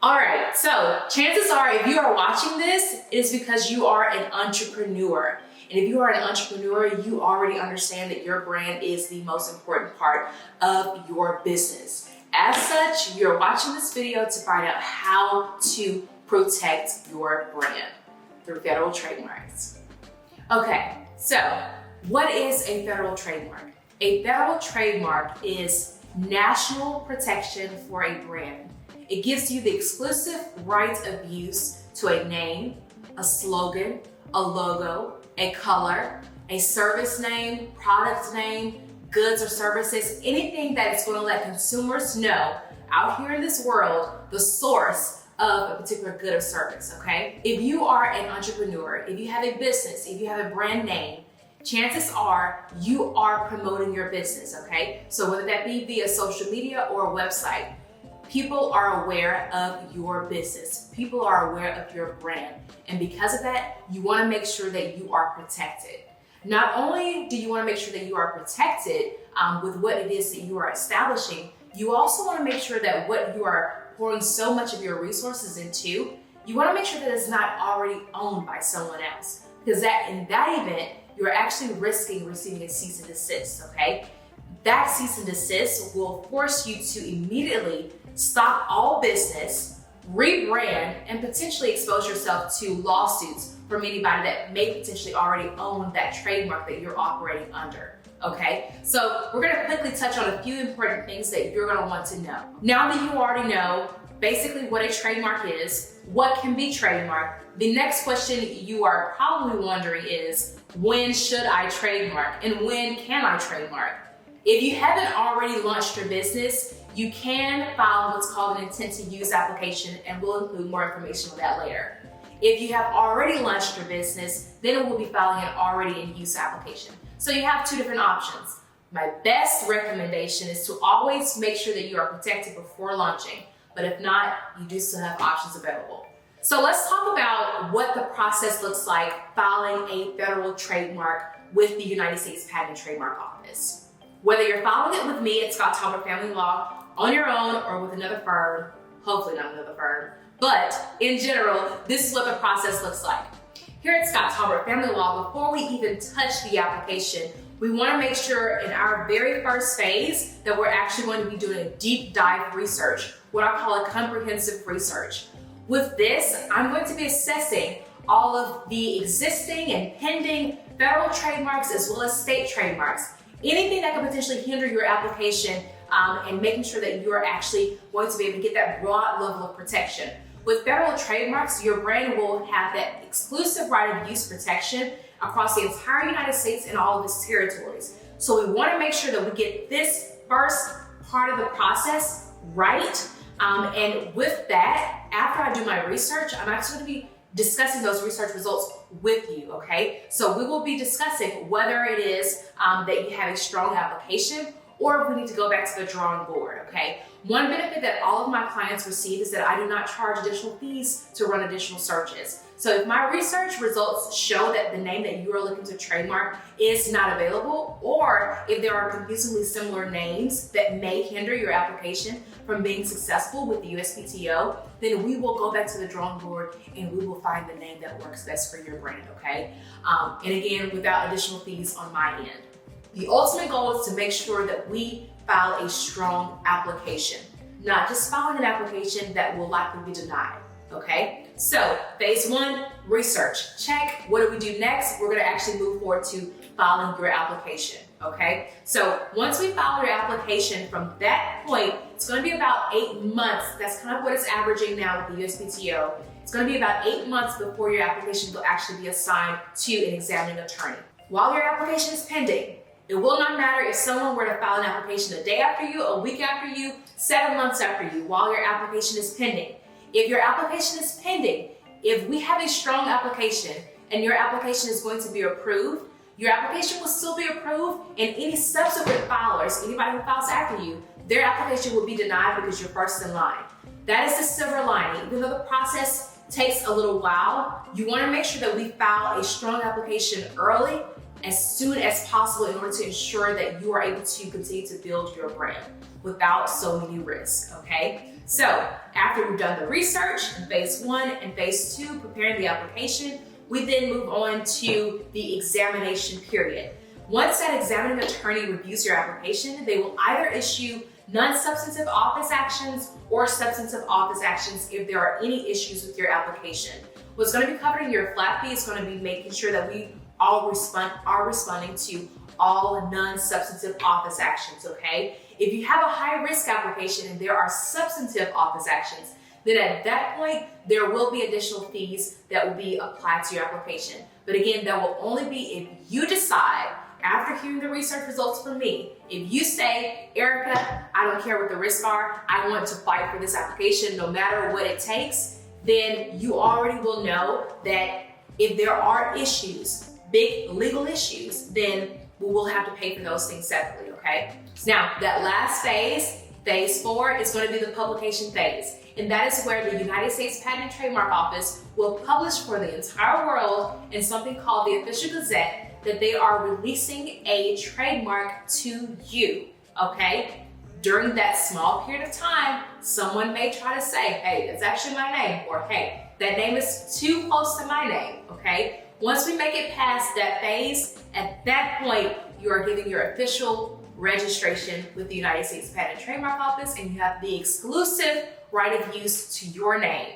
All right, so chances are if you are watching this, it is because you are an entrepreneur. And if you are an entrepreneur, you already understand that your brand is the most important part of your business. As such, you're watching this video to find out how to protect your brand through federal trademarks. Okay, so what is a federal trademark? A federal trademark is national protection for a brand. It gives you the exclusive right of use to a name, a slogan, a logo, a color, a service name, product name, goods or services, anything that is going to let consumers know out here in this world the source of a particular good or service, okay? If you are an entrepreneur, if you have a business, if you have a brand name, chances are you are promoting your business, okay? So whether that be via social media or a website, people are aware of your business. People are aware of your brand. And because of that, you want to make sure that you are protected. Not only do you want to make sure that you are protected with what it is that you are establishing, you also want to make sure that what you are pouring so much of your resources into, you want to make sure that it's not already owned by someone else. Because that in that event, you're actually risking receiving a cease and desist, okay? That cease and desist will force you to immediately stop all business, rebrand, and potentially expose yourself to lawsuits from anybody that may potentially already own that trademark that you're operating under, okay? So we're gonna quickly touch on a few important things that you're gonna want to know. Now that you already know basically what a trademark is, what can be trademarked, the next question you are probably wondering is, when should I trademark and when can I trademark? If you haven't already launched your business, you can file what's called an intent to use application, and we'll include more information on that later. If you have already launched your business, then we'll be filing an already in use application. So you have two different options. My best recommendation is to always make sure that you are protected before launching, but if not, you do still have options available. So let's talk about what the process looks like filing a federal trademark with the United States Patent and Trademark Office. Whether you're filing it with me at Scott Talbert Family Law, on your own, or with another firm, hopefully not another firm, but in general, this is what the process looks like. Here at Scott Talbert Family Law, before we even touch the application, we want to make sure in our very first phase that we're actually going to be doing a deep dive research, what I call a comprehensive research. With this, I'm going to be assessing all of the existing and pending federal trademarks as well as state trademarks. Anything that could potentially hinder your application and making sure that you are actually going to be able to get that broad level of protection. With federal trademarks, your brand will have that exclusive right of use protection across the entire United States and all of its territories. So we want to make sure that we get this first part of the process right. And with that, after I do my research, I'm actually going to be discussing those research results with you, okay? So we will be discussing whether it is that you have a strong application or if we need to go back to the drawing board, okay? One benefit that all of my clients receive is that I do not charge additional fees to run additional searches. So if my research results show that the name that you are looking to trademark is not available, or if there are confusingly similar names that may hinder your application from being successful with the USPTO, then we will go back to the drawing board and we will find the name that works best for your brand, okay? And again, without additional fees on my end. The ultimate goal is to make sure that we file a strong application, not just filing an application that will likely be denied, okay? So phase one, research, check. What do we do next? We're gonna actually move forward to filing your application, okay? So once we file your application, from that point, it's gonna be about 8 months. That's kind of what it's averaging now with the USPTO. It's gonna be about 8 months before your application will actually be assigned to an examining attorney. While your application is pending, it will not matter if someone were to file an application a day after you, a week after you, 7 months after you, while your application is pending. If your application is pending, if we have a strong application and your application is going to be approved, your application will still be approved, and any subsequent filers, anybody who files after you, their application will be denied because you're first in line. That is the silver lining. Even though the process takes a little while, you want to make sure that we file a strong application early, as soon as possible, in order to ensure that you are able to continue to build your brand. without so many risks, okay? So after we've done the research in phase 1 and phase 2, preparing the application, we then move on to the examination period. Once that examining attorney reviews your application, they will either issue non-substantive office actions or substantive office actions if there are any issues with your application. What's going to be covered in your flat fee is going to be making sure that we are responding to all non-substantive office actions, okay? If you have a high-risk application and there are substantive office actions, then at that point, there will be additional fees that will be applied to your application. But again, that will only be if you decide, after hearing the research results from me, if you say, Erica, I don't care what the risks are, I want to fight for this application no matter what it takes, then you already will know that if there are issues, big legal issues, then we will have to pay for those things separately, okay? Now, that last phase, phase 4, is going to be the publication phase. And that is where the United States Patent and Trademark Office will publish for the entire world in something called the Official Gazette that they are releasing a trademark to you, okay? During that small period of time, someone may try to say, hey, that's actually my name, or hey, that name is too close to my name, okay? Once we make it past that phase, at that point, you are giving your official registration with the United States Patent and Trademark Office, and you have the exclusive right of use to your name.